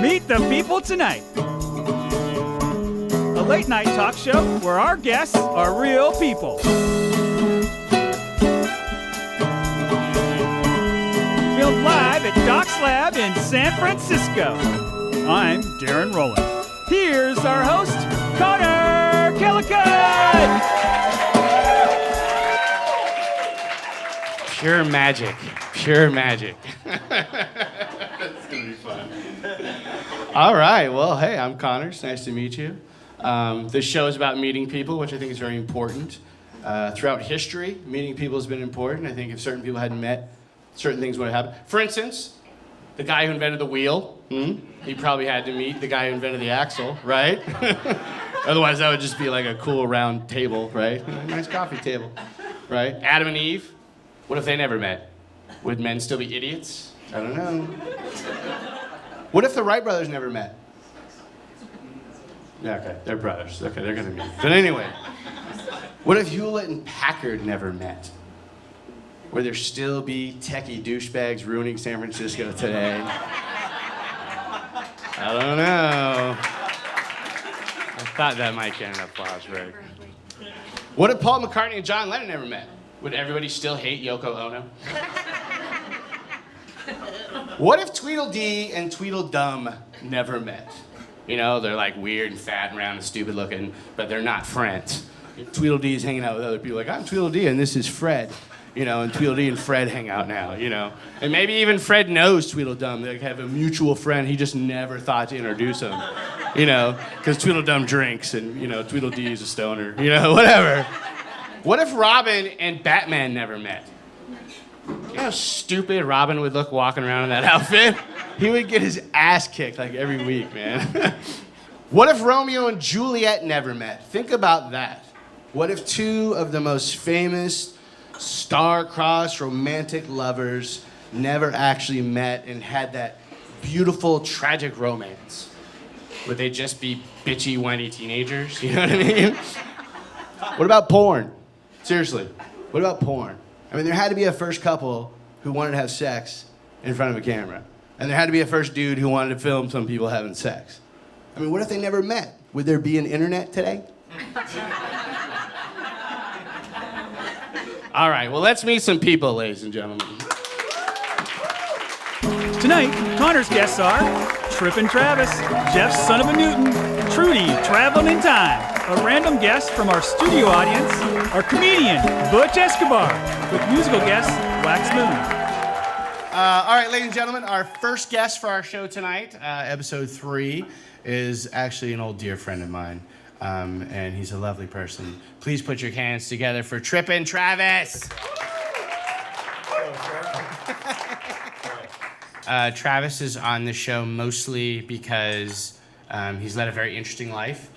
Meet the People Tonight, a late night talk show where our guests are real people. Filmed live at Doc's Lab in San Francisco. I'm Darren Rowland. Here's our host, Conor Kellicutt. Pure magic. Pure magic. It's going to be fun. All right. Well, hey, I'm Conor. It's nice to meet you. This show is about meeting people, which I think is very important. Throughout history, meeting people has been important. I think if certain people hadn't met, certain things would have happened. For instance, the guy who invented the wheel, he probably had to meet the guy who invented the axle, right? Otherwise, that would just be like a cool round table, right? A nice coffee table, right? Adam and Eve, what if they never met? Would men still be idiots? I don't know. What if the Wright brothers never met? Yeah, okay, they're brothers. Okay, they're gonna meet. But anyway, what if Hewlett and Packard never met? Would there still be techie douchebags ruining San Francisco today? I don't know. I thought that might get an applause break. What if Paul McCartney and John Lennon never met? Would everybody still hate Yoko Ono? What if Tweedledee and Tweedledum never met? You know, they're like weird and fat and round and stupid looking, but they're not friends. Tweedledee's hanging out with other people like, I'm Tweedledee and this is Fred. You know, and Tweedledee and Fred hang out now, you know. And maybe even Fred knows Tweedledum. They have a mutual friend. He just never thought to introduce him, you know, because Tweedledum drinks and, you know, Tweedledee is a stoner, you know, whatever. What if Robin and Batman never met? You know how stupid Robin would look walking around in that outfit? He would get his ass kicked like every week, man. What if Romeo and Juliet never met? Think about that. What if two of the most famous star-crossed romantic lovers never actually met and had that beautiful, tragic romance? Would they just be bitchy, whiny teenagers? You know what I mean? What about porn? Seriously, what about porn? I mean, there had to be a first couple who wanted to have sex in front of a camera. And there had to be a first dude who wanted to film some people having sex. I mean, what if they never met? Would there be an internet today? All right, well, let's meet some people, ladies and gentlemen. Tonight, Conor's guests are Trippin' Travis, Jeff Son of a Newton, Trudy, traveling in time, a random guest from our studio audience, our comedian, Butch Escobar, with musical guest, Wax Moon. All right, ladies and gentlemen, our first guest for our show tonight, episode 3, is actually an old dear friend of mine, and he's a lovely person. Please put your hands together for Trippin' Travis. Travis is on the show mostly because he's led a very interesting life.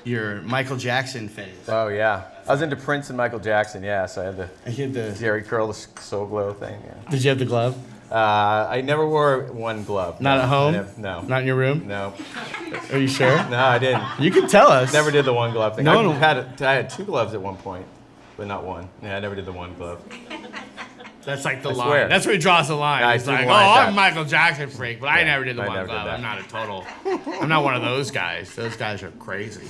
Your Michael Jackson phase. Oh, yeah. I was into Prince and Michael Jackson, yeah, so I had the Jerry Curl, the Soul Glow thing. Yeah. Did you have the glove? I never wore one glove. Not at home? No. Not in your room? No. Are you sure? No, I didn't. You can tell us. Never did the one glove thing. No. I had 2 gloves at one point, but not one. Yeah, I never did the one glove. That's like the I line. swear. That's where he draws the line. Yeah, He's like, I'm I'm a Michael Jackson freak, but I never did the one never glove. did that. I'm not a total. I'm not one of those guys. Those guys are crazy.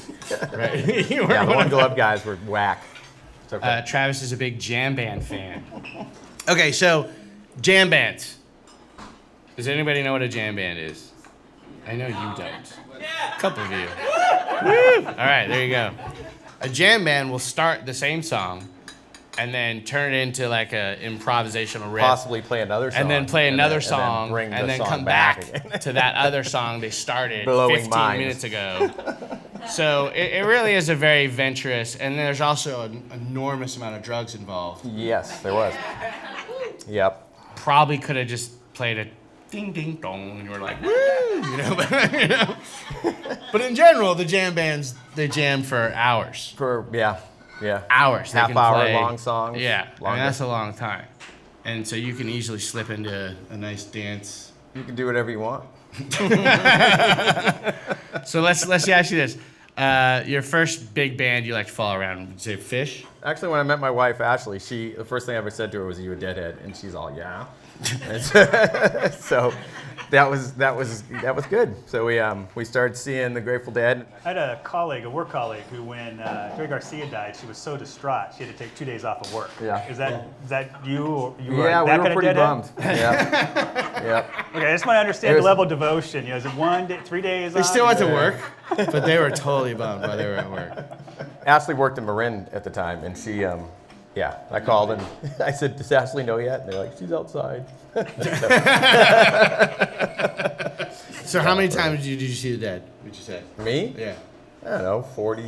Right? Yeah, the one glove guys were whack. It's okay. Travis is a big jam band fan. Okay, so jam bands. Does anybody know what a jam band is? I know you don't. A couple of you. Woo! All right, there you go. A jam band will start the same song and then turn it into like a improvisational riff. Possibly play another song. And then play another song, and then come back to that other song they started Blowing 15 minds. minutes ago. So it really is a very venturous, and there's also an enormous amount of drugs involved. Yes, there was. Yep. Probably could have just played a ding ding dong, and you were like, woo, you know. But in general, the jam bands, they jam for hours. Yeah. Hours. They can Half-hour play. long songs. Yeah, I Longer. mean, that's a long time. And so you can easily slip into a nice dance. You can do whatever you want. So let's ask you this. Your first big band you like to follow around, would you say Fish? Actually, when I met my wife, Ashley, the first thing I ever said to her was, "Are you a deadhead?" And she's all, "Yeah." So that was good. So we started seeing the Grateful Dead. I had a work colleague, who when Jerry Garcia died, she was so distraught she had to take 2 days off of work. Yeah. Is that you? Or you Yeah, were we that were kind pretty of bummed. Yeah. Yeah. Okay, I just want to understand the level of devotion. Is it 1 day, 3 days They off? still went to work, but they were totally bummed while they were at work. Ashley worked in Marin at the time, and she, I called and I said, "Does Ashley know yet?" And they're like, "She's outside." So how many times did you see the Dead, would you say? Me? Yeah. I don't know, 40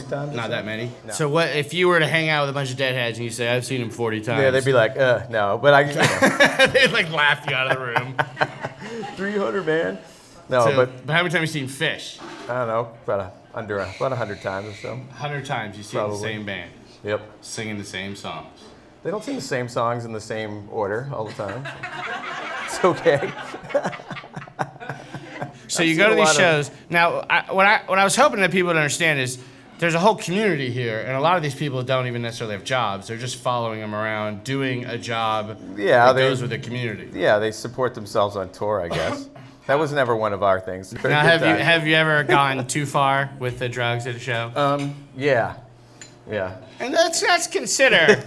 times. Not that many? No. So what if you were to hang out with a bunch of Deadheads and you say, I've seen him 40 times? Yeah, they'd be like, no. But They'd like laugh you out of the room. 300, man. No, So, but how many times have you seen Fish? I don't know, about 100 times or so. 100 times you see the Probably. same band, Yep. singing the same songs. They don't sing the same songs in the same order all the time. It's okay. So I've you seen go to a these lot of- shows. Now, what I was hoping that people would understand is there's a whole community here, and a lot of these people don't even necessarily have jobs. They're just following them around, doing a job Yeah, that goes with the community. Yeah, they support themselves on tour, I guess. That was never one of our things. But a Now, good time. have you ever gone too far with the drugs at a show? Yeah. And let's consider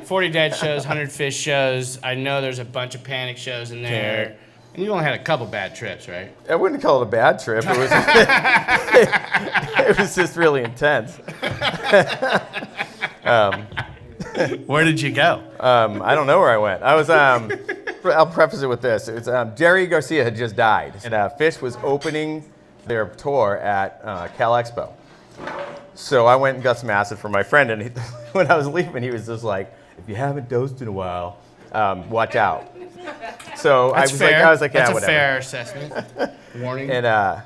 40 Dead shows, 100 Fish shows. I know there's a bunch of Panic shows in there. Panic. And you only had a couple bad trips, right? I wouldn't call it a bad trip. It was, it was just really intense. Where did you go? I don't know where I went. I was. I'll preface it with this. It was Jerry Garcia had just died, and Fish was opening their tour at Cal Expo. So I went and got some acid from my friend, and when I was leaving, he was just like, "If you haven't dosed in a while, watch out." So That's I fair. was like, yeah, That's whatever. a fair assessment. Warning. And I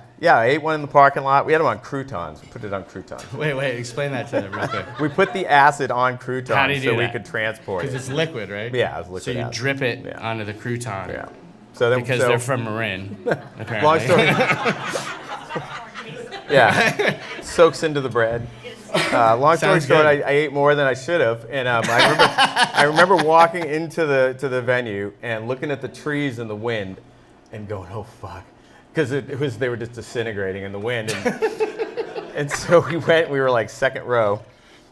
ate one in the parking lot. We had them on croutons. We put it on croutons. Wait, explain that to them real quick. We put the acid on How do croutons you so do we that? could transport Because it. it's liquid, right? Yeah, it was liquid So you acid. drip it Yeah. onto the crouton. Yeah. So then, Because they're from Marin, apparently. Long story. Yeah. Soaks into the bread. Long story Sounds short, good. I ate more than I should have, and I remember walking into the venue and looking at the trees in the wind, and going, "Oh fuck," because they were just disintegrating in the wind, and so we were like second row,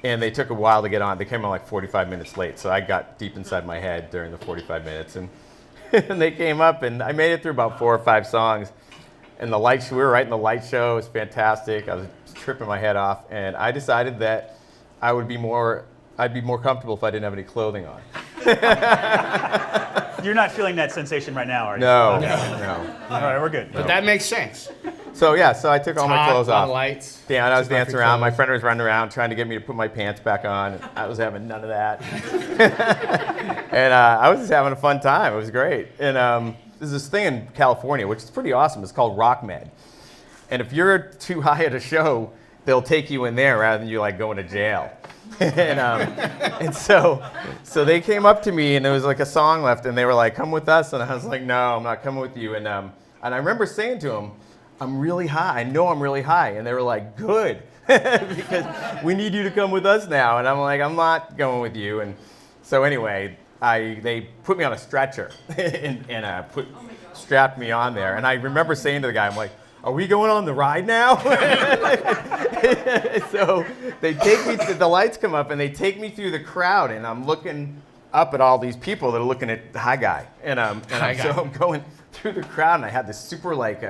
and they took a while to get on. They came on like 45 minutes late, so I got deep inside my head during the 45 minutes, and they came up, and I made it through about 4 or 5 songs. And we were right in the light show. It was fantastic. I was tripping my head off, and I decided that I'd be more comfortable if I didn't have any clothing on. You're not feeling that sensation right now, are you? No. All right, we're good. But that makes sense. So I took all my Hot, clothes lot off. of lights. Yeah, and I was Took off dancing your around. My clothes. friend was running around trying to get me to put my pants back on. And I was having none of that. And I was just having a fun time. It was great. And there's this thing in California, which is pretty awesome. It's called Rock Med. And if you're too high at a show, they'll take you in there rather than you like going to jail. and so they came up to me, and there was like a song left, and they were like, "Come with us," and I was like, "No, I'm not coming with you." And I remember saying to them, "I'm really high. I know I'm really high," and they were like, "Good, because we need you to come with us now." And I'm like, "I'm not going with you." And so anyway, they put me on a stretcher and strapped me on there. And I remember saying to the guy, I'm like, "Are we going on the ride now?" So they take me the lights come up, and they take me through the crowd, and I'm looking up at all these people that are looking at the high guy. And so I'm going through the crowd, and I had this super like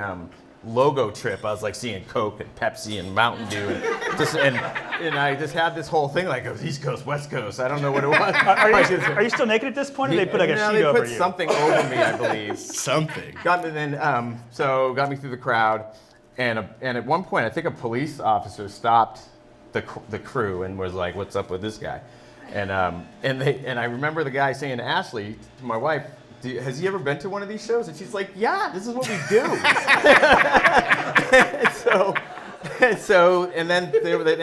logo trip. I was like seeing Coke and Pepsi and Mountain Dew, and I just had this whole thing like it was East Coast, West Coast. I don't know what it was. Are you still naked at this point, or they put like a No, sheet they over put you? something over me, I believe. Something. Got me through the crowd, and at one point I think a police officer stopped the crew and was like, "What's up with this guy?" And I remember the guy saying to Ashley, to my wife, "Has he ever been to one of these shows?" And she's like, "Yeah, this is what we do." and then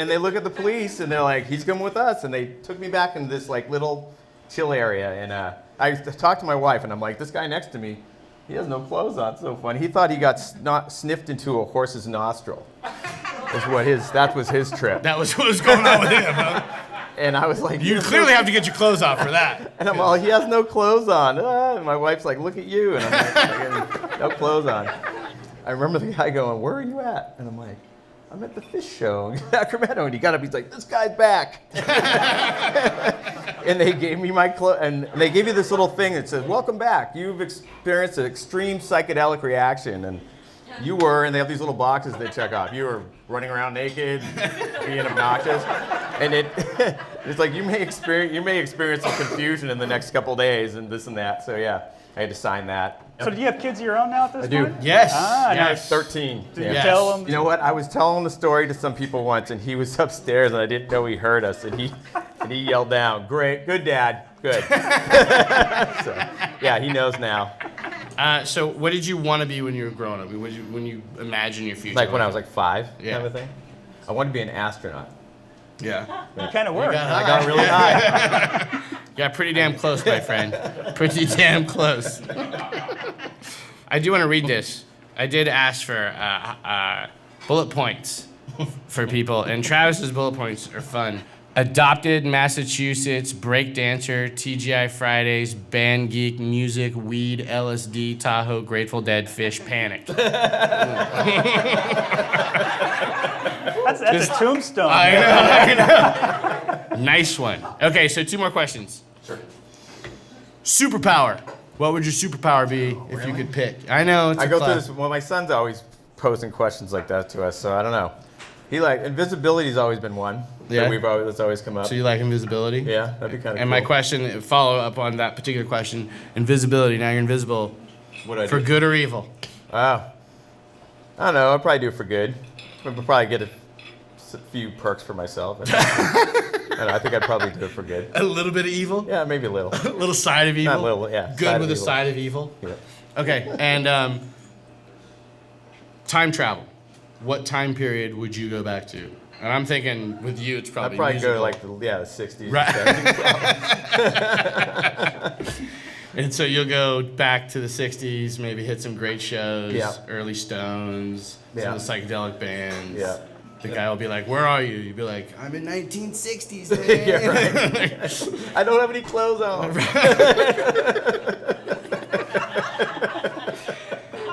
they look at the police, and they're like, "He's coming with us," and they took me back in this like little chill area, and I talked to my wife, and I'm like, "This guy next to me, he has no clothes on." So funny. He thought he got sniffed into a horse's nostril. That was his trip. That was what was going on with him, huh? And I was like, You clearly have to get your clothes off for that. And I'm all, "He has no clothes on." And my wife's like, "Look at you." And I'm like, No clothes on. I remember the guy going, "Where are you at?" And I'm like, "I'm at the fish show in Sacramento." And he got up, he's like, "This guy's back." And they gave me my clothes, and they gave you this little thing that says, "Welcome back. You've experienced an extreme psychedelic reaction." And you were, and they have these little boxes they check off. You were running around naked, being obnoxious. And it's like you may experience some confusion in the next couple days and this and that. So yeah, I had to sign that. So do you have kids of your own now at this I do. point? Yes. Ah, yes. 13. Did you tell them? You know what? I was telling the story to some people once, and he was upstairs, and I didn't know he heard us, and he yelled down, "Great, good, Dad, good." So, yeah, he knows now. So what did you want to be when you were growing up? When you imagine your future? Like when I was like 5, Yeah. kind of thing. I wanted to be an astronaut. Yeah. You kind of were. I got really high. You got pretty damn close, my friend. Pretty damn close. I do want to read this. I did ask for bullet points for people, and Travis's bullet points are fun. Adopted Massachusetts, breakdancer, TGI Fridays, band geek, music, weed, LSD, Tahoe, Grateful Dead, fish, panic. That's a tombstone. I know. Nice one. Okay, so 2 more questions. Sure. Superpower. What would your superpower be if you could pick? I know it's I a go through class. this. Well, my son's always posing questions like that to us, so I don't know. Invisibility's always been one Yeah. that's always come up. So you like invisibility? Yeah, that'd be kind of cool. And my question, follow up on that particular question, invisibility. Now you're invisible What do I for do? good or evil. Oh. I don't know. I'd probably do it for good. I'd probably get a few perks for myself. And I think I'd probably do it for good. A little bit of evil? Yeah, maybe a little. A little side of evil? Not little, yeah. Good side with of a evil. side of evil? Yeah. Okay, and time travel. What time period would you go back to? And I'm thinking with you, it's I'd probably probably go musical. to the 60s. Right. 70s. And so you'll go back to the 60s, maybe hit some great shows, Yeah. early Stones, Yeah. some of the psychedelic bands. Yeah. The guy will be like, "Where are you?" You'll be like, "I'm in 1960s, man." Yeah, right. I don't have any clothes on.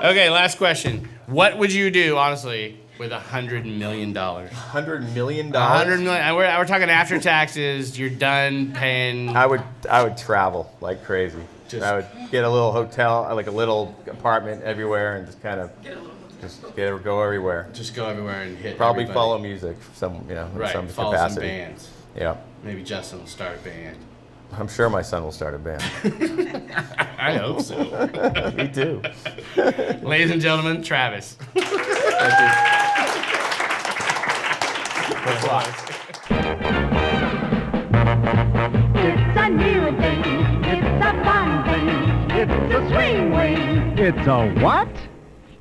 Okay, last question. What would you do, honestly, with $100 million? $100 million? $100 million. We're talking after taxes. You're done paying. I would travel like crazy. I would get a little hotel, like a little apartment everywhere, and just kind of go everywhere. Just go everywhere and hit. Probably everybody. follow music, in some Follow capacity. some bands. Yeah, Maybe Justin will start a band. I'm sure my son will start a band. I hope so. Me too. Ladies and gentlemen, Travis. Thank you. Thanks a lot. It's a new thing. It's a fun thing. It's a swing wing. It's a what?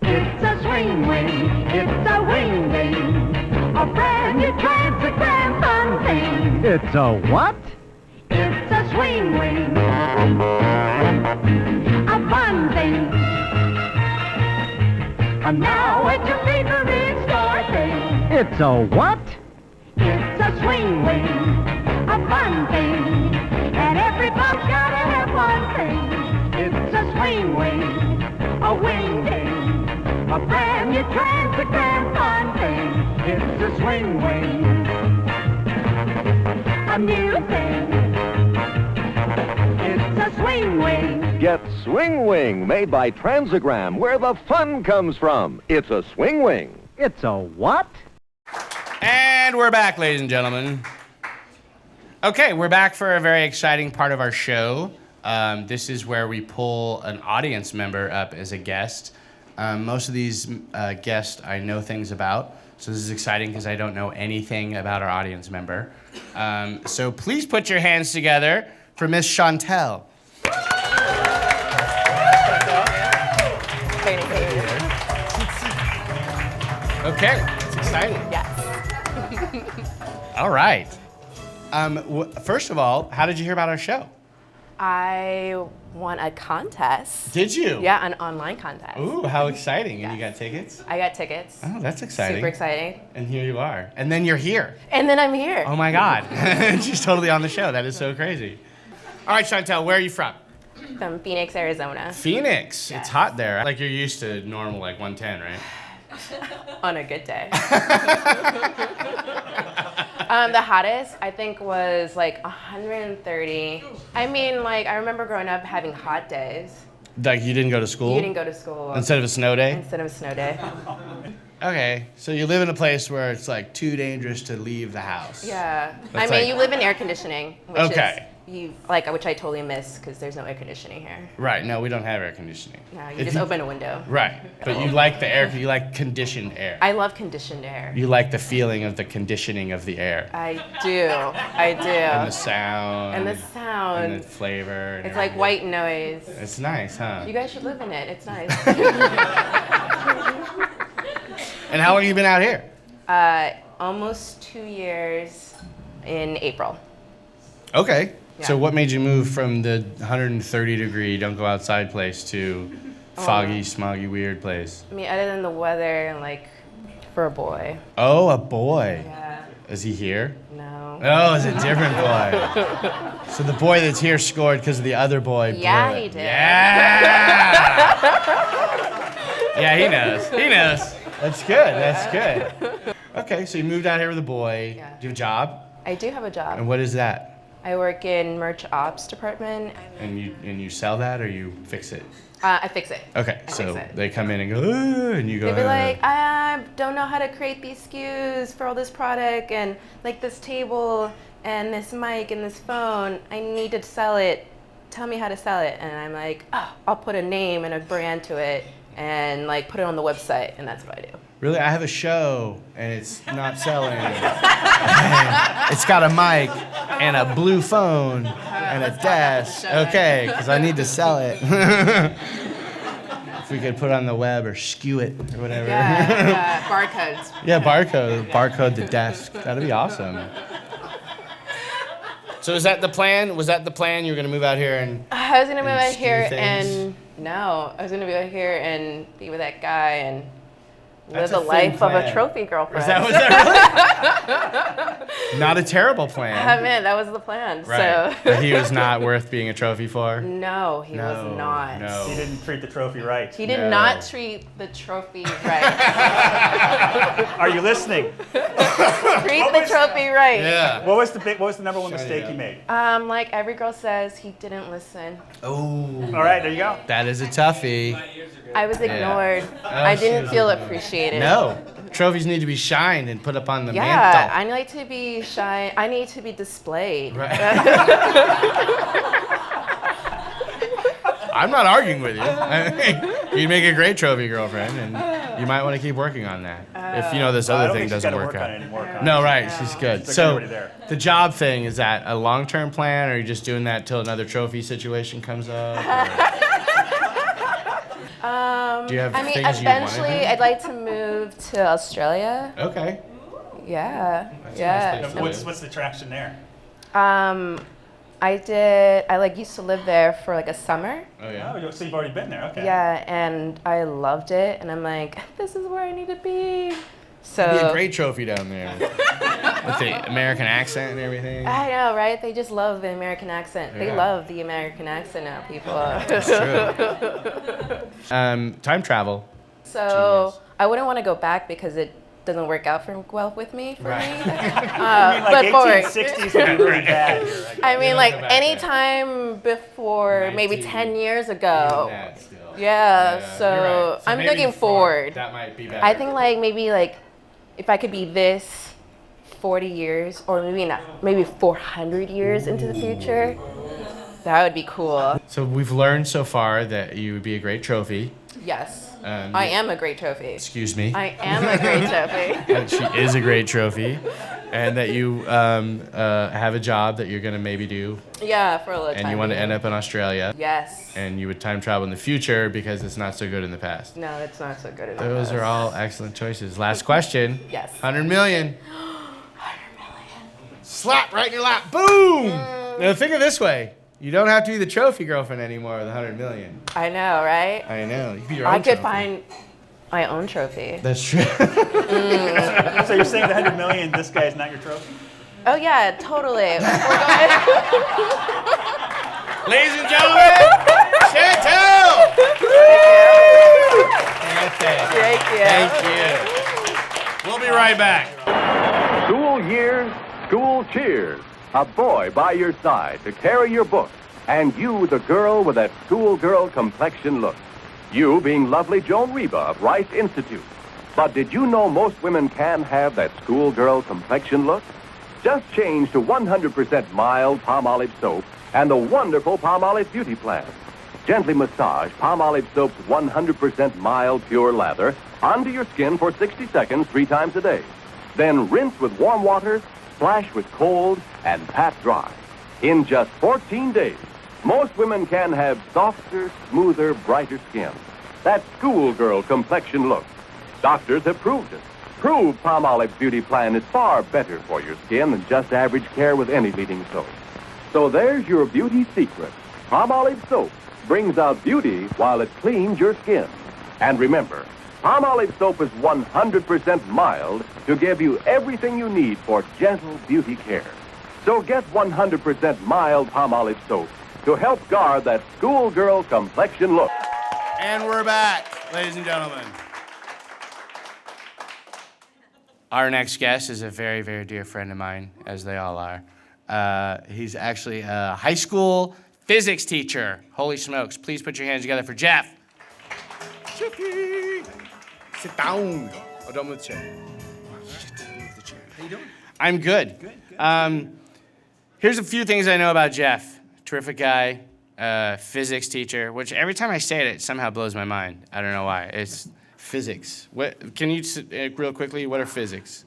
It's a swing wing. It's a wing wing. A brand new transgram fun thing. It's a what? It's a swing wing. A fun thing. And now it's your favorite store thing. It's a what? It's a swing wing. A fun thing. And everybody's gotta have one thing. It's a swing wing. A wing thing. A brand new transgram fun thing. It's a swing wing. A new thing. It's a swing wing. Get Swing Wing, made by Transagram, where the fun comes from. It's a Swing Wing. It's a what? And we're back, ladies and gentlemen. Okay, we're back for a very exciting part of our show. This is where we pull an audience member up as a guest. Most of these guests I know things about, so this is exciting because I don't know anything about our audience member. So please put your hands together for Miss Shantel. Okay, it's exciting. Yes. All right. First of all, how did you hear about our show? I won a contest. Did you? Yeah, an online contest. Ooh, how exciting. And you got tickets? I got tickets. Oh, that's exciting. Super exciting. And here you are. And then you're here. And then I'm here. Oh my God. She's totally on the show. That is so crazy. All right, Shantel, where are you from? From Phoenix, Arizona. Phoenix. Yeah. It's hot there. Like you're used to normal, like 110, right? On a good day. The hottest, I think, was like 130. I mean, like, I remember growing up having hot days. Like you didn't go to school? You didn't go to school. Instead of a snow day? Instead of a snow day. Okay, so you live in a place where it's like too dangerous to leave the house. Yeah. That's I mean, like- you live in air conditioning, which Okay. which I totally miss because there's no air conditioning here. Right, no, we don't have air conditioning. No, you If just open a window. Right, but you like the air, you like conditioned air. I love conditioned air. You like the feeling of the conditioning of the air. I do. I do. And the sound. And the sound. And the flavor. And It's like white noise. It's nice, huh? You guys should live in it. It's nice. And how long have you been out here? Almost 2 years in April. Okay. So Yeah. what made you move from the 130 degree don't go outside place to foggy, smoggy, weird place? I mean, other than the weather and like for a boy. Oh, a boy. Yeah. Is he here? No. Oh, it's a different boy. So the boy that's here scored because of the other boy. Yeah, blew it. he did. Yeah. Yeah, he knows. He knows. That's good. That's good. Okay, so you moved out here with a boy. Yeah. Do you have a job? I do have a job. And what is that? I work in merch ops department. And you sell that or you fix it? I fix it. Okay, I so fix it. they come in and go, "Ooh," and you go. They'd be like, I don't know how to create these SKUs for all this product and like this table and this mic and this phone. I need to sell it. Tell me how to sell it. And I'm like, oh, I'll put a name and a brand to it and like put it on the website, and that's what I do. Really, I have a show and it's not selling. It's got a mic and a blue phone and a desk. Okay, because I need to sell it. If we could put it on the web or skew it or whatever. Yeah, barcodes. Yeah, barcode the desk. That'd be awesome. So is that the plan? Was that the plan? You were gonna move out here and I was gonna move out skew here things? and no, I was gonna move out here and be with that guy and live That's a the life thin of a plan. trophy girlfriend. Was that really? Not a terrible plan. Man, that was the plan. Right. So But he was not worth being a trophy for. no, he was not. No. He didn't treat the trophy right. He did No. not treat the trophy right. Are you listening? Treat the trophy right. Yeah. What was the number one Shut it mistake up. you made? Like every girl says, he didn't listen. Oh. All right, there you go. That is a toughie. I was ignored. Oh, I she didn't was feel ignored. appreciated. No. Trophies need to be shined and put up on the Yeah, mantle. I need to be shy. I need to be displayed. Right. I'm not arguing with you. I think you'd make a great trophy girlfriend, and you might want to keep working on that. If you know this I other don't thing think she's doesn't gotta work work out. on it anymore. Conor. No, right? She's good. She's So already there. the job thing, is that a long-term plan, or are you just doing that till another trophy situation comes up? or- Do you have I mean, things you wanna eventually, do? I'd like to move to Australia. Okay. Yeah, That's a yeah. nice place to What's the attraction there? I used to live there for like a summer. Oh yeah. Oh, so you've already been there. Okay. Yeah, and I loved it, and I'm like, this is where I need to be. So It'd be a great trophy down there with the American accent and everything. I know, right? They just love the American accent. They Yeah. love the American accent now, people. That's true. Time travel. So Genius. I wouldn't want to go back because it doesn't work out well with me. For Right. me. I mean, But like for 1860s would be really bad here. I mean, don't like go back any there. time before, maybe 19. 10 years ago. Even that still. Yeah, you're so right. I'm maybe looking forward. That might be better. I think maybe if I could be this 40 years or maybe 400 years into the future, that would be cool. So we've learned so far that you would be a great trophy. Yes. Um, I am a great trophy. Excuse me. I am a great trophy. That she is a great trophy, and that you have a job that you're gonna maybe do, Yeah, for a little time. and you want to end up in Australia, Yes. and you would time travel in the future because it's not so good in the past. No, it's not so good. Those are all excellent choices. Last question. Yes. 100 million. 100 million. Slap right in your lap. Boom. Now think of it this way. You don't have to be the trophy girlfriend anymore with 100 million. I know, right? I know. You could be your own I could trophy. find my own trophy. That's true. So you're saying the 100 million, this guy is not your trophy? Oh yeah, totally. Ladies and gentlemen, Shantel! Thank you. Thank you. We'll be right back. School years, school cheers. A boy by your side to carry your book. And you, the girl with that schoolgirl complexion look. You being lovely Joan Reba of Rice Institute. But did you know most women can have that schoolgirl complexion look? Just change to 100% mild Palmolive soap and the wonderful Palmolive Beauty Plan. Gently massage Palmolive soap's 100% mild pure lather onto your skin for 60 seconds 3 times a day. Then rinse with warm water, splash with cold, and pat dry. In just 14 days, most women can have softer, smoother, brighter skin. That schoolgirl complexion look. Doctors have proved it. Proved Palmolive Beauty Plan is far better for your skin than just average care with any leading soap. So there's your beauty secret. Palmolive soap brings out beauty while it cleans your skin. And remember, Palmolive soap is 100% mild to give you everything you need for gentle beauty care. So get 100% mild Palmolive soap to help guard that schoolgirl complexion look. And we're back, ladies and gentlemen. Our next guest is a very, very dear friend of mine, as they all are. He's actually a high school physics teacher. Holy smokes. Please put your hands together for Jeff. Jeffy! Sit down. Oh, don't move the chair. How you doing? I'm good. Here's a few things I know about Jeff. Terrific guy, physics teacher, which every time I say it somehow blows my mind. I don't know why. It's physics. What? Can you, real quickly, what are physics?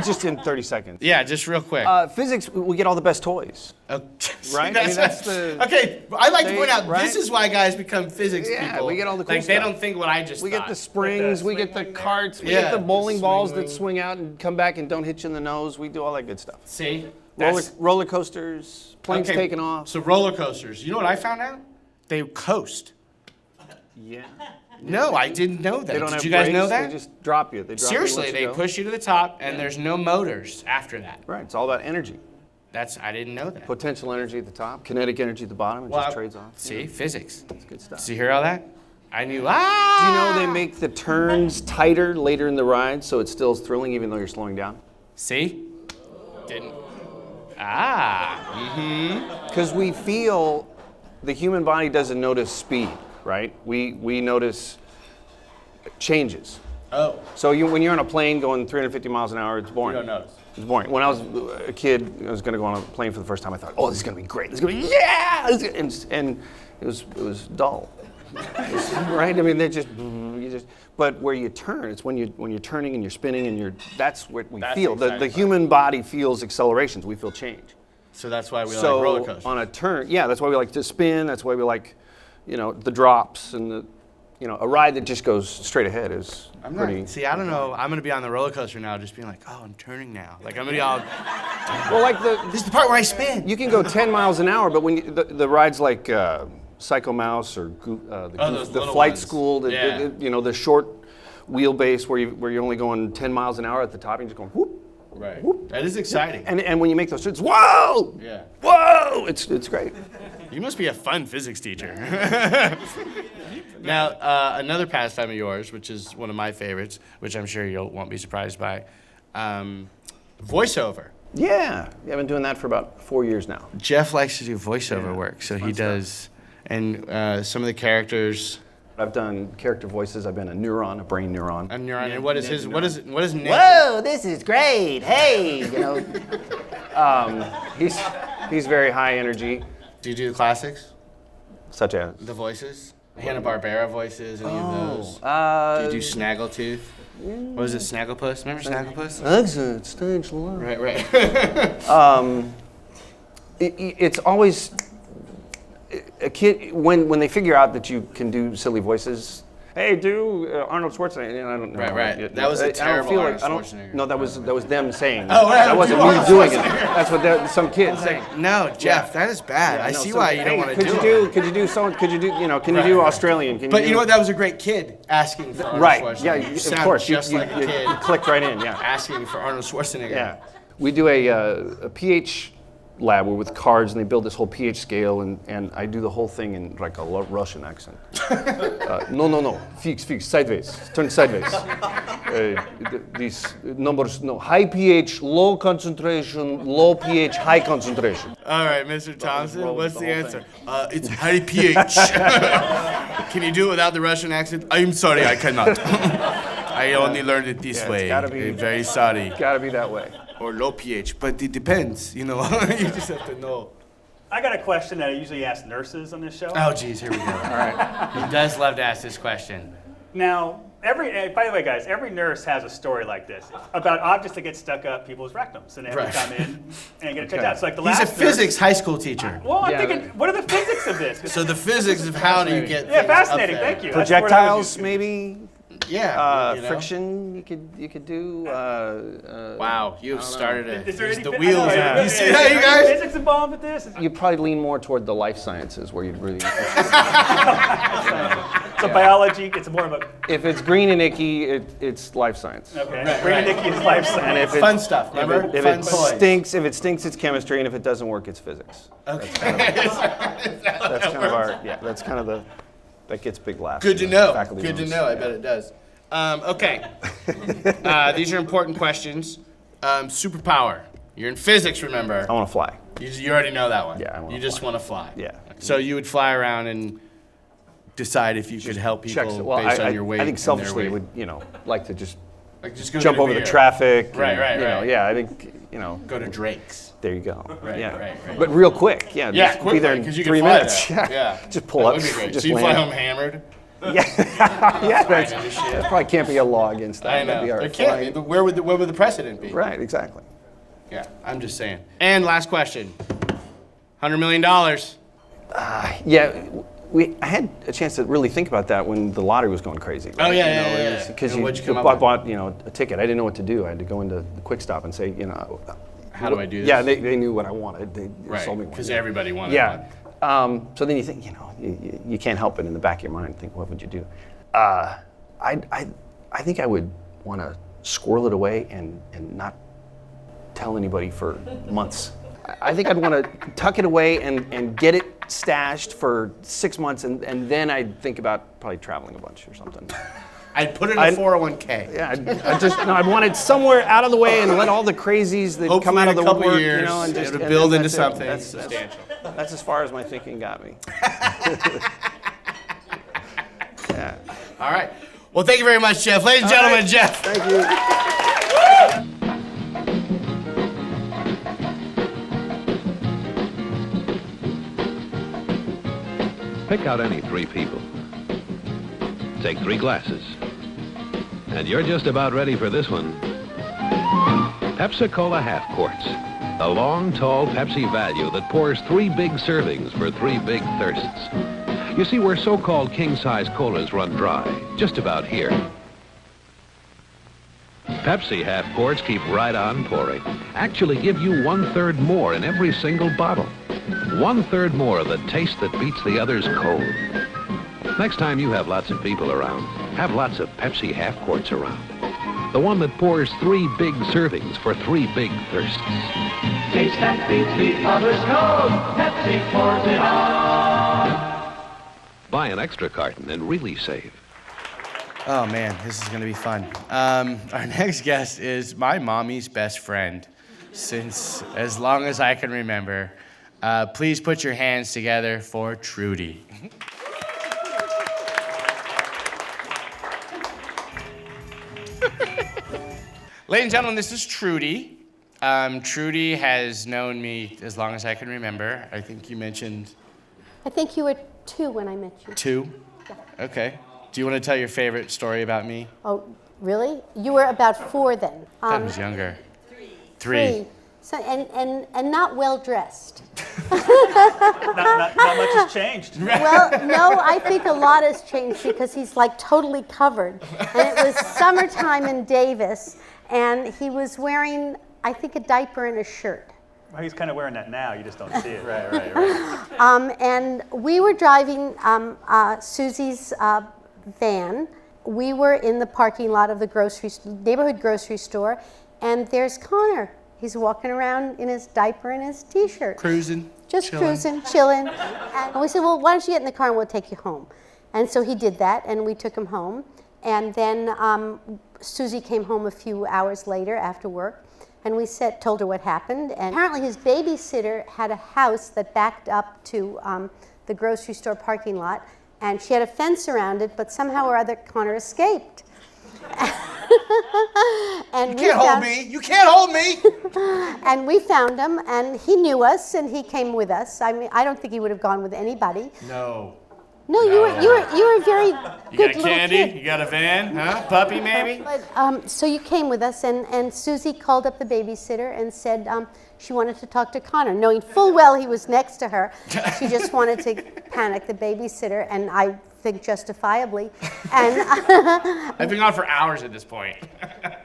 Just in 30 seconds. Yeah, just real quick. Physics, we get all the best toys. Oh, Right? I mean, that's the... Okay, I like to point out, right? this is why guys become physics people. we get all the cool like, they stuff. don't think what I just We thought. get the springs, we get the carts, we Yeah, get the bowling the balls swing that swing out and come back and don't hit you in the nose. We do all that good stuff. See? Roller coasters, planes taking off. So roller coasters. You know what I found out? They coast. Yeah. No, I didn't know that. They don't Did have you guys brakes, know that? They just drop you. They drop Seriously, you they push you to the top, and there's no motors after that. Right, it's all about energy. I didn't know that. Potential energy at the top, kinetic energy at the bottom, it just trades off. See, physics. It's good stuff. Did you hear all that? I knew. Do you know they make the turns tighter later in the ride so it still is thrilling even though you're slowing down? See? Didn't. Because we feel the human body doesn't notice speed, right? We notice changes. Oh. So when you're on a plane going 350 miles an hour, it's boring. You don't notice. It's boring. When I was a kid, I was going to go on a plane for the first time. I thought, oh, this is going to be great. This is going to be, yeah! And it was dull. Right? I mean, but where you turn, it's when you're turning and you're spinning and that's what we feel. The human body feels accelerations. We feel change. So that's why we like roller coasters. On a turn, yeah, that's why we like to spin. That's why we like, the drops and a ride that just goes straight ahead is pretty. See, I don't know. I'm gonna be on the roller coaster now, just being like, oh, I'm turning now. Like I'm gonna be all. Well, like This is the part where I spin. you can go 10 miles an hour, but when the rides like Psycho Mouse or those the little Flight ones. School, Yeah. the short wheelbase where you're only going 10 miles an hour at the top, and you're just going whoop. Right. That is exciting. And when you make those turns, whoa! Yeah. Whoa! It's great. You must be a fun physics teacher. Now, another pastime of yours, which is one of my favorites, which I'm sure you won't be surprised by, voiceover. Yeah, I've been doing that for about 4 years now. Jeff likes to do voiceover work, so he does, and some of the characters. I've done character voices. I've been a neuron, a brain neuron. And you're on. And what is his? What is Nick? Whoa, this is great. Hey, he's very high energy. Do you do the classics? Such as? The voices? Hanna-Barbera voices, any of those? Do you do Snaggletooth? What was it, Snagglepuss? Remember Snagglepuss? Exit stage left. Right. It's always a kid when they figure out that you can do silly voices. Hey, do Arnold Schwarzenegger. I don't know. Right. That was a terrible Arnold Schwarzenegger. No, that was them saying. Oh, right. That wasn't me doing it. That's what some kids saying. No, Jeff, that is bad. I see why you don't want to do it. Could you do Australian? But you know what? That was a great kid asking for Arnold Schwarzenegger. Yeah, You of sound course. just like a kid You clicked right in, yeah. asking for Arnold Schwarzenegger. Yeah. We do a pH lab. We're with cards, and they build this whole pH scale, and I do the whole thing in like a Russian accent. No. Fix. Sideways. Turn sideways. These numbers, no. High pH, low concentration. Low pH, high concentration. All right, Mr. Thompson, what's the answer? It's high pH. Can you do it without the Russian accent? I'm sorry, I cannot. I only learned it this way. It's gotta be. I'm very sorry. Gotta be that way. Or low pH, but it depends, you know. You just have to know. I got a question that I usually ask nurses on this show. Oh, geez, here we go. All right. He does love to ask this question. Now, by the way, guys, every nurse has a story like this about objects that get stuck up people's rectums, and they have to come in and get it checked out. So, like the He's last a physics high school teacher. Well, I'm thinking, what are the physics of this? So the physics of how do you get Yeah, things fascinating. up there. Thank you. That's the word I was Projectiles, using. maybe. Yeah. you know? Friction. You could do. Wow, you have started it. Is there any The I wheels. know, Yeah. You is see there that, you any guys? physics involved with this? You'd probably lean more toward the life sciences, where you'd really. So biology, it's more of a If it's green and icky, it's life science. okay. Green Nicky is life And science. if it, Fun stuff, remember? If Fun it toys. stinks, it's chemistry, and if it doesn't work, it's physics. Okay. That's kind of our. Yeah, that's kind of the. That gets big laughs. Good to in the know. faculty Good to rooms. know. I Yeah. bet it does. Okay. These are important questions. Superpower. You're in physics, remember? I want to fly. You already know that one. Yeah, I wanna You just fly. want to fly. Yeah. So you would fly around and decide if you could help people based on your weight. I think and selfishly their would, weight. like to just Like just go jump through over the air. traffic. Right, and, right, you know, right. yeah, I think, Go to Drake's. there you go. Right, yeah. right. But real quick, yeah. Yeah, just quickly, be there in 'cause you 3 can fly minutes. that. Yeah. Just pull That up. would be great. Just So you fly land. home hammered? Yeah, that's, into shit. that probably can't be a law against that. I That'd be know. our There can't flying- be. Where would the precedent be? Right, exactly. Yeah, I'm just saying. And last question. $100 million. Yeah, I had a chance to really think about that when the lottery was going crazy. Oh, yeah. Because And what'd you come up I with? bought, a ticket. I didn't know what to do. I had to go into the Quick Stop and say, How do I do this? Yeah, they knew what I wanted. They Right, sold me one. because everybody wanted Yeah. one. So then you think, you can't help it in the back of your mind. Think, what would you do? I think I would want to squirrel it away and not tell anybody for months. I think I'd want to tuck it away and get it stashed for 6 months, and then I'd think about probably traveling a bunch or something. I'd put it in a 401k. Yeah, I'd want it somewhere out of the way and let all the crazies that Hopefully come out of in a the couple woodwork, years, and just it'll and build then into that's it. something That's substantial. That's as far as my thinking got me. Yeah. All right. Well, thank you very much, Jeff. Ladies and gentlemen, right. Jeff. Thank you. Pick out any 3 people. Take 3 glasses. And you're just about ready for this one. Pepsi-Cola half quarts. The long, tall Pepsi value that pours 3 big servings for 3 big thirsts. You see, where so-called king-size colas run dry, just about here. Pepsi half quarts keep right on pouring. Actually give you 1/3 more in every single bottle. 1/3 more of the taste that beats the others cold. Next time you have lots of people around, have lots of Pepsi half quarts around. The one that pours 3 big servings for 3 big thirsts. Taste that beats the others cold. Pepsi pours it on. Buy an extra carton and really save. Oh, man, this is going to be fun. Our next guest is my mommy's best friend since as long as I can remember. Please put your hands together for Trudy. Ladies and gentlemen, this is Trudy. Trudy has known me as long as I can remember. I think you mentioned I think you were 2 when I met you. 2? Yeah. Okay. Do you want to tell your favorite story about me? Oh, really? You were about 4 then. I was younger. 3. 3. So, and not well dressed. Not much has changed. Well, no, I think a lot has changed because he's like totally covered. And it was summertime in Davis, and he was wearing, I think, a diaper and a shirt. Well, he's kind of wearing that now. You just don't see it. Right. And we were driving Susie's van. We were in the parking lot of the neighborhood grocery store, and there's Conor He's walking around in his diaper and his t-shirt. Cruising. Just chilling. cruising, chilling. And we said, well, why don't you get in the car and we'll take you home. And so he did that, and we took him home. And then Susie came home a few hours later after work, and we told her what happened. And apparently his babysitter had a house that backed up to the grocery store parking lot, and she had a fence around it, but somehow or other Conor escaped. And You can't hold me. You can't hold me. And we found him, and he knew us, and he came with us. I mean, I don't think he would have gone with anybody. No. No, you were a very You good got a little candy? kid. You got a van? Huh? Puppy, maybe? But, so you came with us, and Susie called up the babysitter and said she wanted to talk to Conor, knowing full well he was next to her. She just wanted to panic the babysitter, and I think justifiably. And I've been on for hours at this point.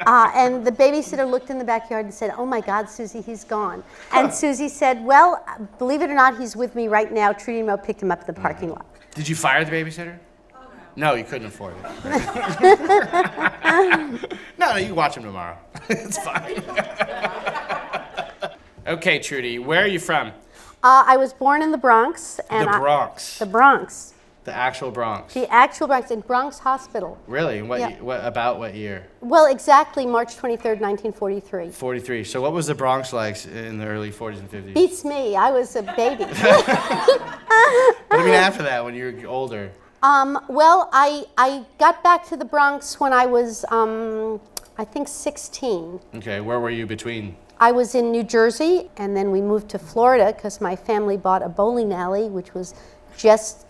and the babysitter looked in the backyard and said, "Oh my God, Susie, he's gone." And Susie said, "Well, believe it or not, he's with me right now. Trudy and Mo picked him up at the parking lot." Did you fire the babysitter? No, you couldn't afford it. No, you watch him tomorrow. It's fine. Okay, Trudy, where are you from? I was born in the Bronx. And The Bronx. The Bronx. The actual Bronx. The actual Bronx, in Bronx Hospital. Really? Yeah. What year? Well, exactly March 23rd, 1943. 43. So what was the Bronx like in the early 40s and 50s? Beats me. I was a baby. What do you mean after that, when you were older? Well, I got back to the Bronx when I was, I think, 16. Okay, where were you between? I was in New Jersey, and then we moved to Florida because my family bought a bowling alley, which was just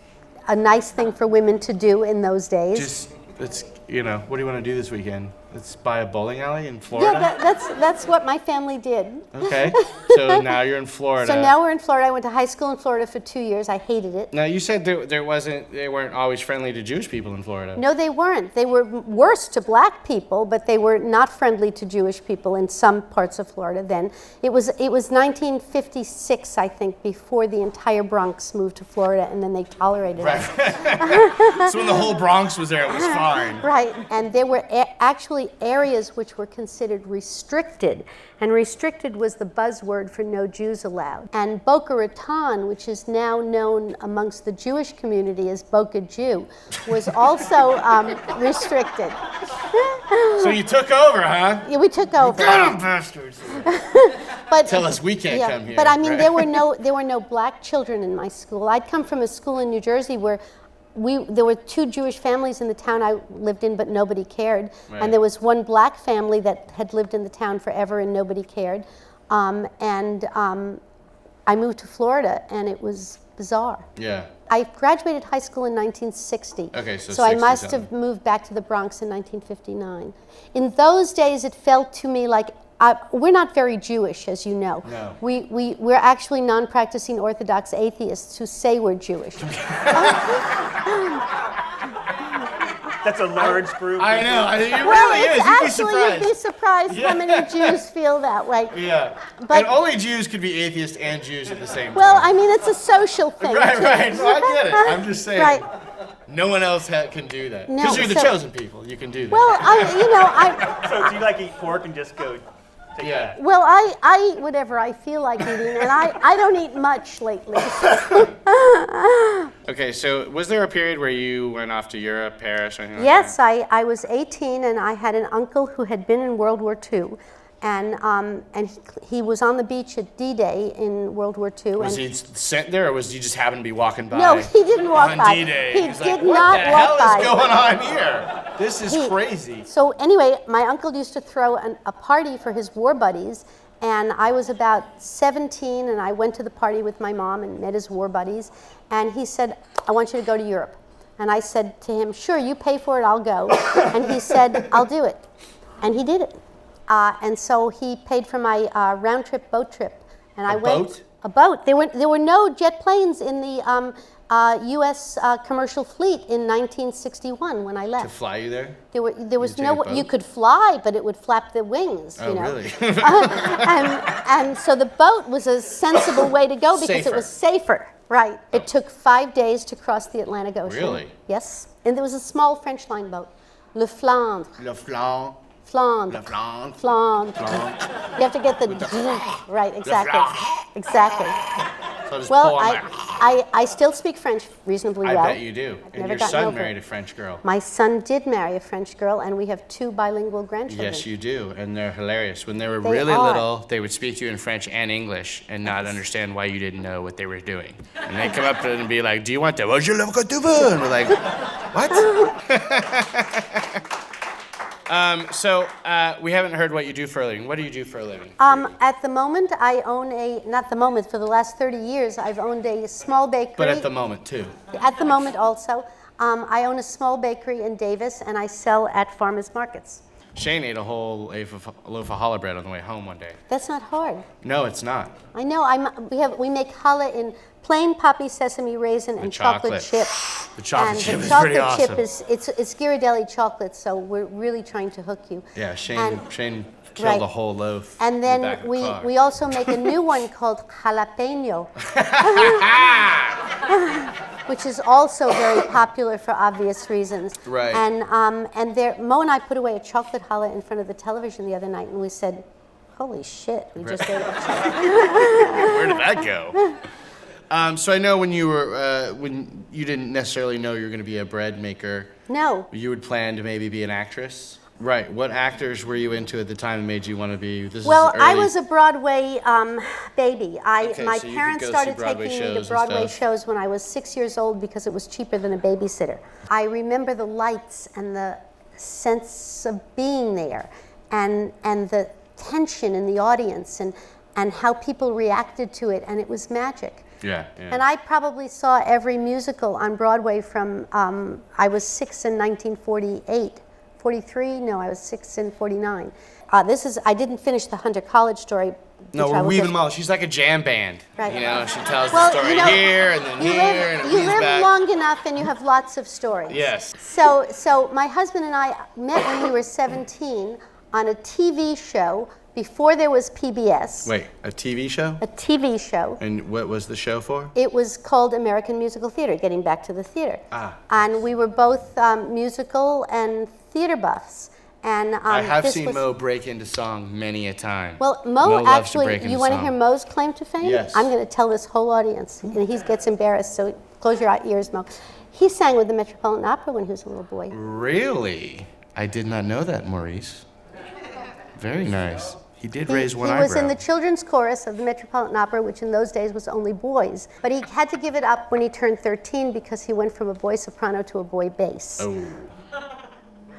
a nice thing for women to do in those days. What do you want to do this weekend? Let's buy a bowling alley in Florida? Yeah, that's what my family did. Okay, so now you're in Florida. So now we're in Florida. I went to high school in Florida for 2 years. I hated it. Now you said they weren't always friendly to Jewish people in Florida. No, they weren't. They were worse to black people, but they were not friendly to Jewish people in some parts of Florida then. It was 1956, I think, before the entire Bronx moved to Florida, and then they tolerated us. So when the whole Bronx was there, it was fine. Right, and there were actually areas which were considered restricted, and restricted was the buzzword for no Jews allowed. And Boca Raton, which is now known amongst the Jewish community as Boca Jew, was also restricted. So you took over, huh? Yeah, we took over. Get 'em, bastards! But, Tell us we can't come here. But I mean, right? there were no black children in my school. I'd come from a school in New Jersey where there were 2 Jewish families in the town I lived in, but nobody cared. Right. And there was one black family that had lived in the town forever, and nobody cared. I moved to Florida, and it was bizarre. Yeah. I graduated high school in 1960. Okay, so I must 60-something. have moved back to the Bronx in 1959. In those days, it felt to me like we're not very Jewish, as you know. No. We're actually non-practicing Orthodox atheists who say we're Jewish. That's a large group. I know. It Well, really is. it's You'd be actually, surprised. you'd be surprised how many Jews feel that way. Yeah. But- and only Jews could be atheists and Jews at the same time. Well, I mean, it's a social thing. Right, too. right. No, I get it. I'm just saying. Right. No one else can do that. No, Because you're the so- chosen people. You can do that. Well, I So do you like eat pork and just go take yeah. Well, I eat whatever I feel like eating, and I don't eat much lately. Okay, so was there a period where you went off to Europe, Paris, or anything like Yes, that? I was 18, and I had an uncle who had been in World War II, and he was on the beach at D-Day in World War II. Was and he sent there, or was he just happened to be walking by? No, he didn't walk on by. D-Day? He He's did like, what not the walk hell by. is going on here? This is He- crazy. So anyway, my uncle used to throw a party for his war buddies, and I was about 17, and I went to the party with my mom and met his war buddies, and he said, "I want you to go to Europe." And I said to him, "Sure, you pay for it, I'll go." And he said, "I'll do it." And he did it. And so he paid for my round-trip boat trip. And I went. boat? A boat. There were no jet planes in the U.S. Commercial fleet in 1961 when I left. To fly you there? There was take no a boat? you could fly, but it would flap the wings. Oh, you know? really? and so the boat was a sensible way to go because Safer. it was safer. Right. It took 5 days to cross the Atlantic Ocean. Really? Yes. And there was a small French line boat, Le Flandre. Le Flan. Flandre. Flandre. Flandre. You have to get the right, exactly. Exactly. So just Well, pull on that. I still speak French reasonably I well. bet you do. And never your gotten son over married it. a French girl. My son did marry a French girl, and we have 2 bilingual grandchildren. Yes, you do, and they're hilarious. When they were They really are. little, they would speak to you in French and English and not understand why you didn't know what they were doing. And they'd come up to them and be like, "Do you want that? And we're like, "What?" So we haven't heard what you do for a living. What do you do for a living? At the moment, I own not the moment, for the last 30 years, I've owned a small bakery. But at the moment, too. At the moment also. I own a small bakery in Davis, and I sell at farmers markets. Shane ate a whole loaf of challah bread on the way home one day. That's not hard. No, it's not. I know. We make challah in plain poppy sesame raisin and chocolate chip. The chocolate chip the is chocolate pretty awesome. chip it's Ghirardelli chocolate, so we're really trying to hook you. Yeah, Shane And- killed right. a whole loaf. And in the then back of the car. we also make a new one called jalapeno, which is also very popular for obvious reasons. Right. And Mo and I put away a chocolate challah in front of the television the other night, and we said, "Holy shit, we just ate a chocolate." Where did that go? So I know when you didn't necessarily know you were going to be a bread maker. No. You would plan to maybe be an actress. Right. What actors were you into at the time that made you want to be? Well, is I early. was a Broadway baby. Okay, My so you could parents go see started Broadway taking me shows to and Broadway stuff. shows when I was 6 years old because it was cheaper than a babysitter. I remember the lights and the sense of being there, and the tension in the audience, and how people reacted to it, and it was magic. Yeah. And I probably saw every musical on Broadway from, I was 6 in 1948. 43? No, I was 6 in 49. I didn't finish the Hunter College story. No, which I we're will weaving get- them all. She's like a jam band. Right. You know, she tells Well, the story you know, here and then here and it You leads live back. long enough and you have lots of stories. Yes. So my husband and I met when we were 17 on a TV show before there was PBS. Wait, a TV show? A TV show. And what was the show for? It was called American Musical Theater, getting back to the theater. Ah. And we were both musical and theater buffs. And I have this seen was- Mo break into song many a time. Well, Mo Mo loves to actually, break into you want to song. hear Mo's claim to fame? Yes. I'm going to tell this whole audience, and he gets embarrassed, so close your ears, Mo. He sang with the Metropolitan Opera when he was a little boy. Really? I did not know that, Maurice. Very nice. He did raise one He eyebrow. was in the children's chorus of the Metropolitan Opera, which in those days was only boys. But he had to give it up when he turned 13 because he went from a boy soprano to a boy bass. Oh.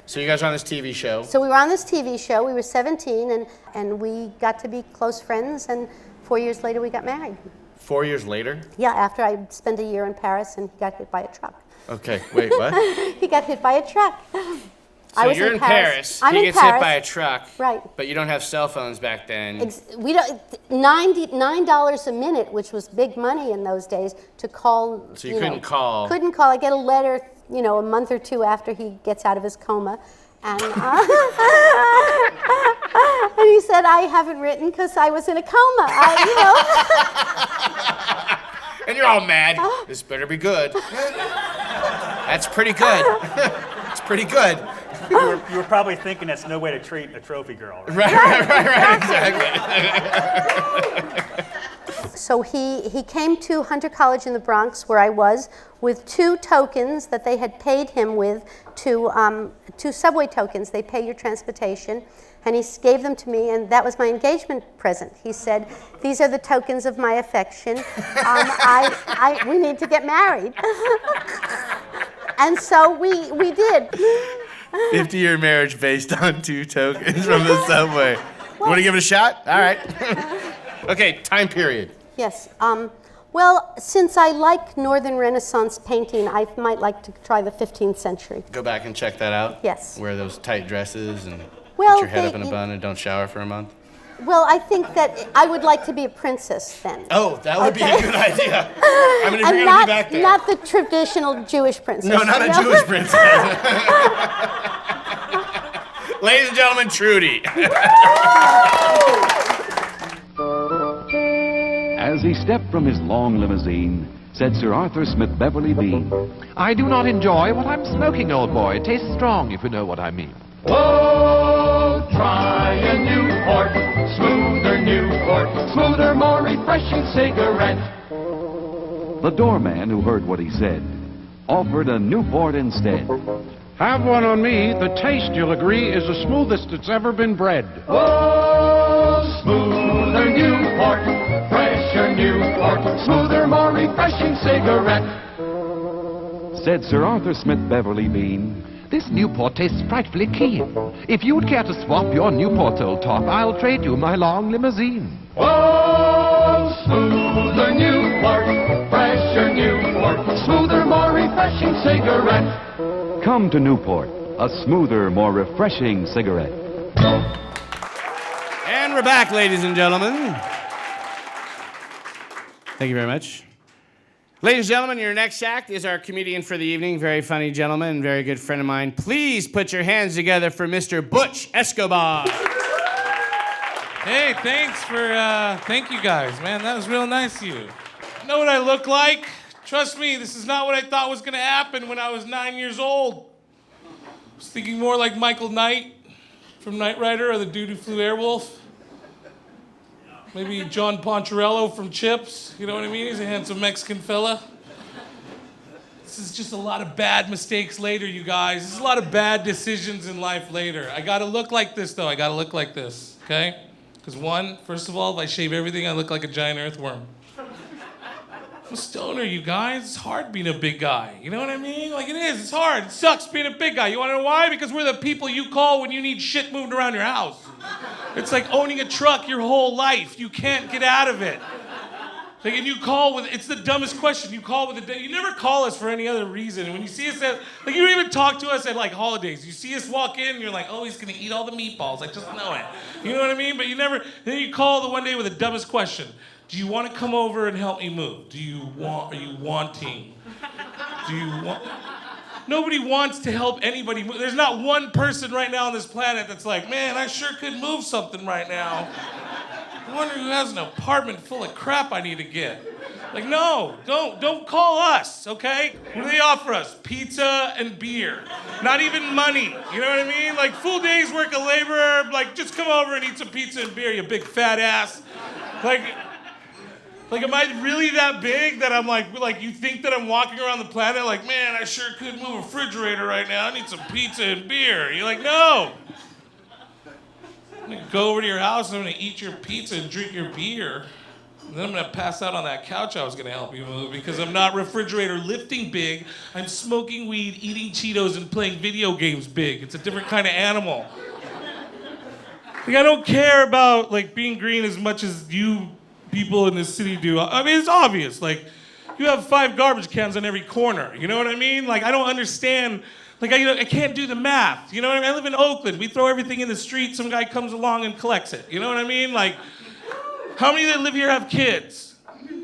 So you guys are on this TV show. So we were on this TV show. We were 17, and we got to be close friends, and 4 years later we got married. 4 years later? Yeah, after I spent a year in Paris, and he got hit by a truck. Okay, wait, what? He got hit by a truck. So you're in Paris, I'm he in gets Paris. hit by a truck, Right. but you don't have cell phones back then. We don't, $9 a minute, which was big money in those days, to call. So you couldn't call. Couldn't call. I get a letter, a month or two after he gets out of his coma, and and he said, "I haven't written because I was in a coma." And you're all mad. This better be good. That's pretty good. It's pretty good. You were probably thinking that's no way to treat a trophy girl. Right? Right, exactly. So he came to Hunter College in the Bronx, where I was, with 2 tokens that they had paid him with, 2 subway tokens. They pay your transportation. And he gave them to me, and that was my engagement present. He said, "These are the tokens of my affection. We need to get married." And so we did. 50-year marriage based on 2 tokens from the subway. You want to give it a shot? All right. Okay, time period. Yes. Well, since I like Northern Renaissance painting, I might like to try the 15th century. Go back and check that out. Yes. Wear those tight dresses and Well, put your head they- up in a bun and don't shower for a month. Well, I think that I would like to be a princess then. Oh, that would be a good idea. I mean, if And you're going to be back there. not the traditional Jewish princess. No, not you a know? Jewish princess. Ladies and gentlemen, Trudy. As he stepped from his long limousine, said Sir Arthur Smith Beverly Bean, I do not enjoy what I'm smoking, old boy. It tastes strong, if you know what I mean. "Oh, Try a Newport, smoother Newport, smoother, more refreshing cigarette. The doorman, who heard what he said, offered a Newport instead. Have one on me. The taste, you'll agree, is the smoothest it's ever been bred. Oh, smoother Newport, fresher Newport, smoother, more refreshing cigarette. Said Sir Arthur Smith Beverly Bean, this Newport tastes frightfully keen. If you'd care to swap your Newport, old top, I'll trade you my long limousine. Oh, smoother Newport, fresher Newport, smoother, more refreshing cigarette. come to Newport, a smoother, more refreshing cigarette. And we're back, ladies and gentlemen. Thank you very much. Ladies and gentlemen, your next act is our comedian for the evening, very funny gentleman, very good friend of mine. Please put your hands together for Mr. Butch Escobar. Hey, thank you guys, man. That was real nice of you. You know what I look like? Trust me, this is not what I thought was gonna happen when I was 9 years old. I was thinking more like Michael Knight from Knight Rider or the dude who flew Airwolf. Maybe John Poncherello from Chips, you know what I mean? He's a handsome Mexican fella. This is just a lot of bad mistakes later, you guys. This is a lot of bad decisions in life later. I gotta look like this, though. I gotta look like this, okay? Because one, first of all, if I shave everything, I look like a giant earthworm. I'm a stoner, you guys. It's hard being a big guy. You know what I mean? Like, it is. It's hard. It sucks being a big guy. You wanna know why? Because we're the people you call when you need shit moved around your house. It's like owning a truck your whole life. You can't get out of it. Like, and you call with, it's the dumbest question. You call with you never call us for any other reason. When you see us at, like, you don't even talk to us at, like, holidays. You see us walk in, and you're like, oh, he's gonna eat all the meatballs. I just know it. You know what I mean? But you never, then you call the one day with the dumbest question. Do you want to come over and help me move? Are you wanting? Do you want? Nobody wants to help anybody move. There's not one person right now on this planet that's like, man, I sure could move something right now. I wonder who has an apartment full of crap I need to get. Like, no, don't call us, okay? What do they offer us? Pizza and beer. Not even money, you know what I mean? Like, full day's work of labor, like, just come over and eat some pizza and beer, you big fat ass. Like, am I really that big that I'm like, you think that I'm walking around the planet like, man, I sure could move a refrigerator right now. I need some pizza and beer. You're like, no. I'm gonna go over to your house and I'm gonna eat your pizza and drink your beer. And then I'm gonna pass out on that couch I was gonna help you move because I'm not refrigerator lifting big. I'm smoking weed, eating Cheetos, and playing video games big. It's a different kind of animal. Like, I don't care about, like, being green as much as you people in this city do. I mean, it's obvious. Like, you have 5 garbage cans on every corner. You know what I mean? Like, I don't understand. Like, I can't do the math. You know what I mean? I live in Oakland. We throw everything in the street. Some guy comes along and collects it. You know what I mean? Like, how many that live here have kids?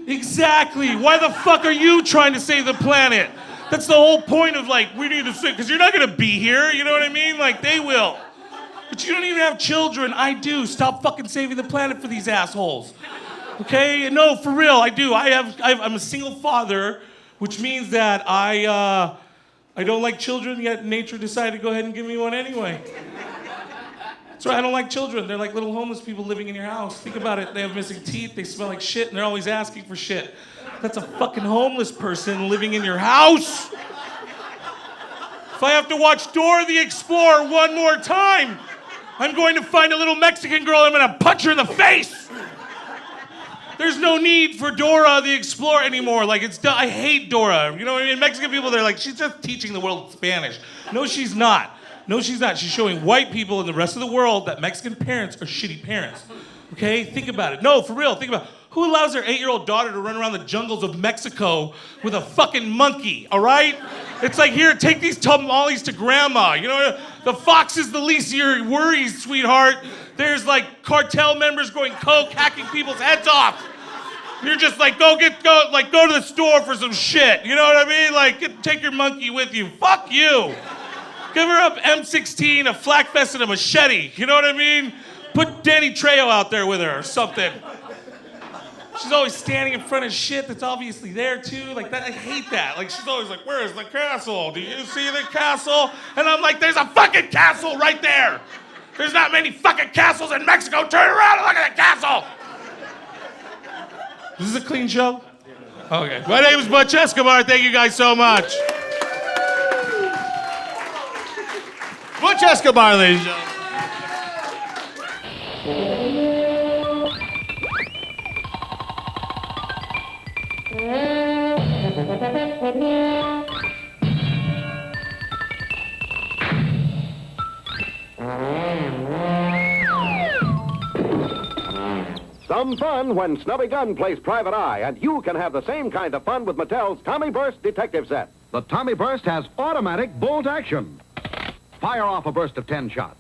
Exactly. Why the fuck are you trying to save the planet? That's the whole point of, like, we need to save, because you're not going to be here. You know what I mean? Like, they will. But you don't even have children. I do. Stop fucking saving the planet for these assholes. Okay? No, for real, I do. I'm a single father, which means that I don't like children, yet nature decided to go ahead and give me one anyway. That's right, I don't like children. They're like little homeless people living in your house. Think about it. They have missing teeth, they smell like shit, and they're always asking for shit. That's a fucking homeless person living in your house. If I have to watch Dora the Explorer one more time, I'm going to find a little Mexican girl and I'm gonna punch her in the face. There's no need for Dora the Explorer anymore. Like, it's done. I hate Dora. You know what I mean? Mexican people, they're like, she's just teaching the world Spanish. No, she's not. No, she's not. She's showing white people and the rest of the world that Mexican parents are shitty parents. Okay? Think about it. No, for real. Think about it. Who allows their 8-year-old daughter to run around the jungles of Mexico with a fucking monkey, all right? It's like, here, take these tamales to grandma. You know, the fox is the least of your worries, sweetheart. There's, like, cartel members going coke, hacking people's heads off. You're just like, go to the store for some shit. You know what I mean? Like, take your monkey with you. Fuck you. Give her up M16, a flak vest, and a machete. You know what I mean? Put Danny Trejo out there with her or something. She's always standing in front of shit that's obviously there too. Like that, I hate that. Like, she's always like, where's the castle? Do you see the castle? And I'm like, there's a fucking castle right there. There's not many fucking castles in Mexico. Turn around and look at the castle. Is this a clean show? Okay. My name is Butch Escobar. Thank you guys so much. Butch Escobar, ladies and gentlemen. Some fun when Snubby Gun plays Private Eye, and you can have the same kind of fun with Mattel's Tommy Burst detective set. The Tommy Burst has automatic bolt action. Fire off a burst of 10 shots.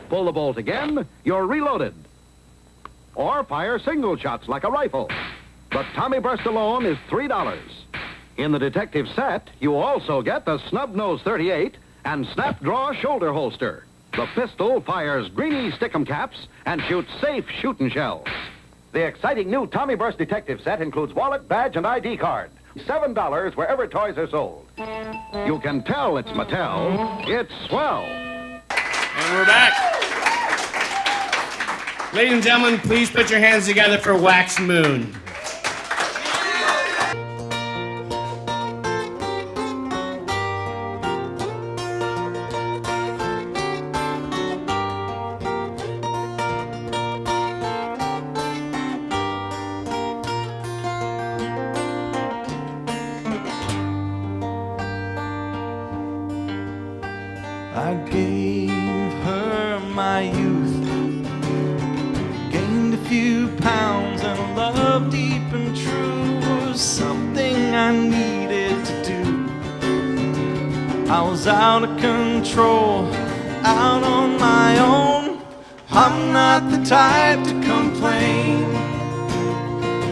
Pull the bolt again, you're reloaded. Or fire single shots like a rifle. The Tommy Burst alone is $3. In the detective set, you also get the Snub Nose 38 and Snap Draw shoulder holster. The pistol fires greeny stickum caps and shoots safe shooting shells. The exciting new Tommy Burst detective set includes wallet, badge, and ID card. $7 wherever toys are sold. You can tell it's Mattel. It's swell. And we're back. Ladies and gentlemen, please put your hands together for Wax Moon. I gave her my youth, gained a few pounds, and love deep and true was something I needed to do. I was out of control, out on my own. I'm not the type to complain.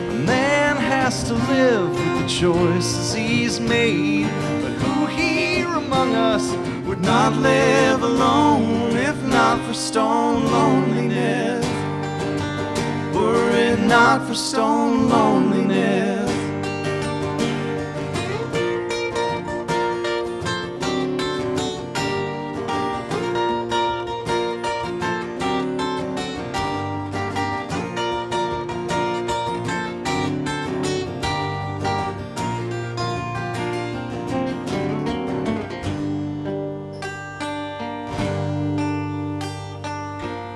A man has to live with the choices he's made, but who here among us would not live alone if not for stone loneliness? Were it not for stone loneliness?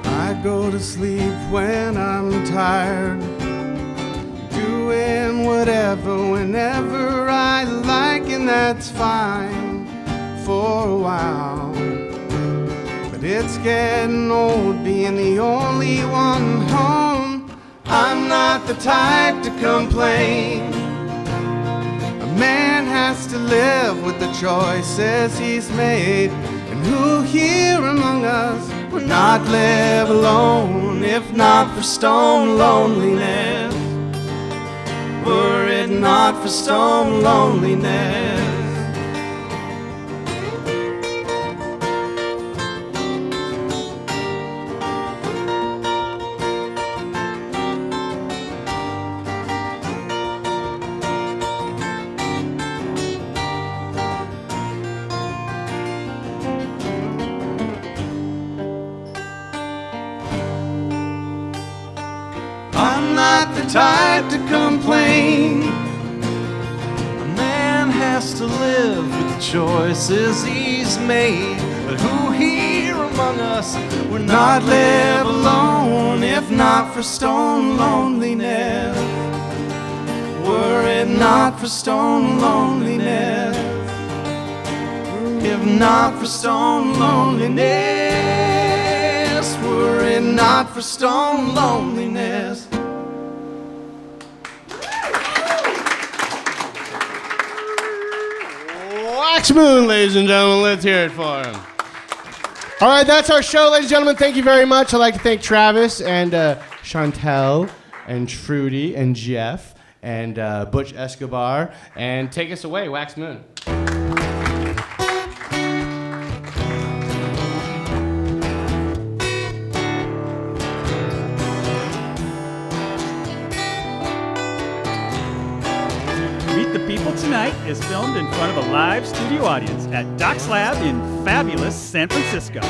I go to sleep when I'm tired, doing whatever, whenever I like, and that's fine for a while. But it's getting old being the only one home. I'm not the type to complain. A man has to live with the choices he's made, and who here among us would not live alone if not for stone loneliness? Were it not for stone loneliness? I'm not the type to complain. A man has to live with the choices he's made, but who here among us would not live alone if not for stone loneliness? Were it not for stone loneliness? If not for stone loneliness, were it not for stone loneliness? Wax Moon, ladies and gentlemen. Let's hear it for him. All right, that's our show, ladies and gentlemen. Thank you very much. I'd like to thank Travis and Shantel and Trudy and Jeff and Butch Escobar. And take us away, Wax Moon. Meet the People Tonight is filmed in front of a live studio audience at Doc's Lab in fabulous San Francisco.